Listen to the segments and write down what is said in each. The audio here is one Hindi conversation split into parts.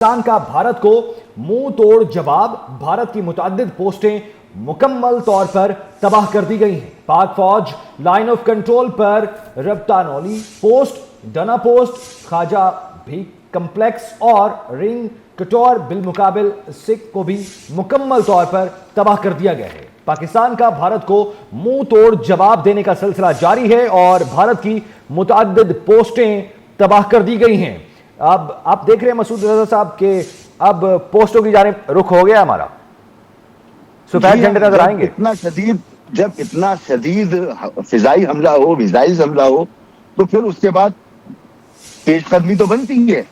पाकिस्तान का भारत को मुंह तोड़ जवाब। भारत की मुतअद्दिद पोस्टें मुकम्मल तौर पर तबाह कर दी गई हैं। पाक फौज लाइन ऑफ कंट्रोल पर रब्तानौली पोस्ट, डना पोस्ट, ख्वाजा भी कम्प्लेक्स और रिंग कटोर बिलमुकाबिल सिख को भी मुकम्मल तौर पर तबाह कर दिया गया है। पाकिस्तान का भारत को मुंह तोड़ जवाब देने का सिलसिला जारी है और भारत की मुतअद्दिद पोस्टें तबाह कर दी गई हैं। अब आप देख रहे हैं मसूद रजा साहब के अब पोस्टों की जानिब रुख हो गया हमारा। सफेद झंडे नजर आएंगे। जब इतना शदीद फिजाई हमला हो, मिसाइल हमला हो, तो फिर उसके बाद पेशकदमी तो बनती है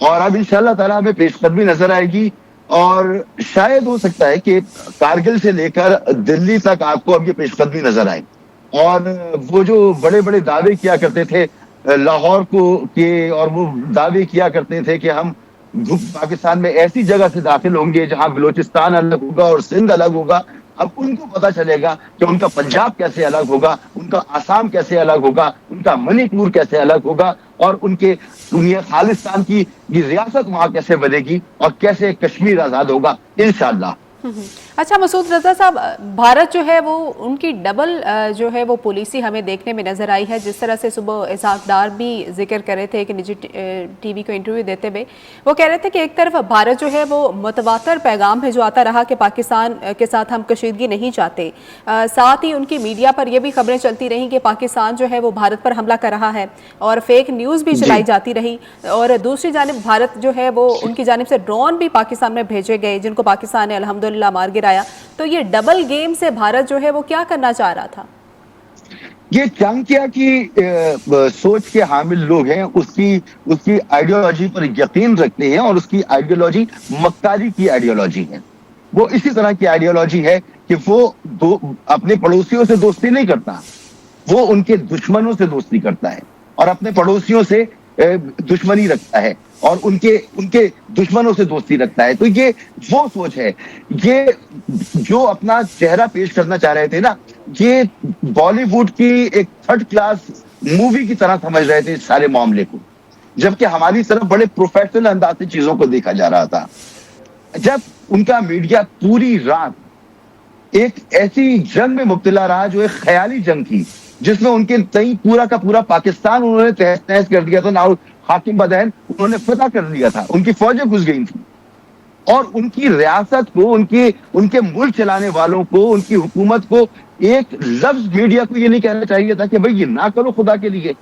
और अब इंशाअल्लाह ताला हमें पेशकदमी नजर आएगी। और शायद हो सकता है कि कारगिल से लेकर दिल्ली तक आपको अब ये पेशकदमी नजर आए। और वो जो बड़े बड़े दावे किया करते थे लाहौर को के, और वो दावे किया करते थे कि हम पाकिस्तान में ऐसी जगह से दाखिल होंगे जहां बलूचिस्तान अलग होगा और सिंध अलग होगा, अब उनको पता चलेगा कि उनका पंजाब कैसे अलग होगा, उनका आसाम कैसे अलग होगा, उनका मणिपुर कैसे अलग होगा और उनके खालिस्तान की रियासत वहां कैसे बनेगी और कैसे कश्मीर आजाद होगा इंशाअल्लाह। अच्छा मसूद रजा साहब, भारत जो है वो उनकी डबल जो है वो पॉलिसी हमें देखने में नजर आई है। जिस तरह से सुबह इसाक डार भी जिक्र कर रहे थे कि निजी टीवी को इंटरव्यू देते हुए वो कह रहे थे कि एक तरफ भारत जो है वो मुतवातर पैगाम है जो आता रहा कि पाकिस्तान के साथ हम कशीदगी नहीं चाहते, साथ ही उनकी मीडिया पर यह भी खबरें चलती रहीं कि पाकिस्तान जो है वो भारत पर हमला कर रहा है और फेक न्यूज़ भी चलाई जाती रही। और दूसरी जानिब भारत जो है वो उनकी जानिब से ड्रोन भी पाकिस्तान में भेजे गए जिनको पाकिस्तान ने अल्हम्दुलिल्लाह मार गिराया। तो ये डबल गेम से भारत जो है वो क्या करना चाह रहा था? ये चाणक्य की सोच के हामिल लोग हैं, उसकी आइडियोलॉजी पर यकीन रखते हैं और उसकी आइडियोलॉजी मक्कारी की आइडियोलॉजी है। वो इसी तरह की आइडियोलॉजी है कि वो अपने पड़ोसियों से दोस्ती नहीं करता, वो उनके दुश्मनों से दोस्ती करता है और अपने पड़ोसियों से दुश्मनी रखता है और उनके दुश्मनों से दोस्ती रखता है। तो ये वो सोच है। ये जो अपना चेहरा पेश करना चाह रहे थे ना, ये बॉलीवुड की एक थर्ड क्लास मूवी की तरह समझ रहे थे इस सारे मामले को, जबकि हमारी तरफ बड़े प्रोफेशनल अंदाज से चीजों को देखा जा रहा था। जब उनका मीडिया पूरी रात एक ऐसी जंग में मुब्तला रहा जो एक ख्याली जंग थी, जिसमें उनके तई पूरा का पूरा पाकिस्तान उन्होंने तहस नहस कर दिया था, नाउ हाकिम बदहन उन्होंने फतह कर दिया था, उनकी फौजें घुस गई थी और उनकी रियासत को, उनके मुल्क चलाने वालों को, उनकी हुकूमत को एक लफ्ज मीडिया को ये नहीं कहना चाहिए था कि भाई ये ना करो खुदा के लिए।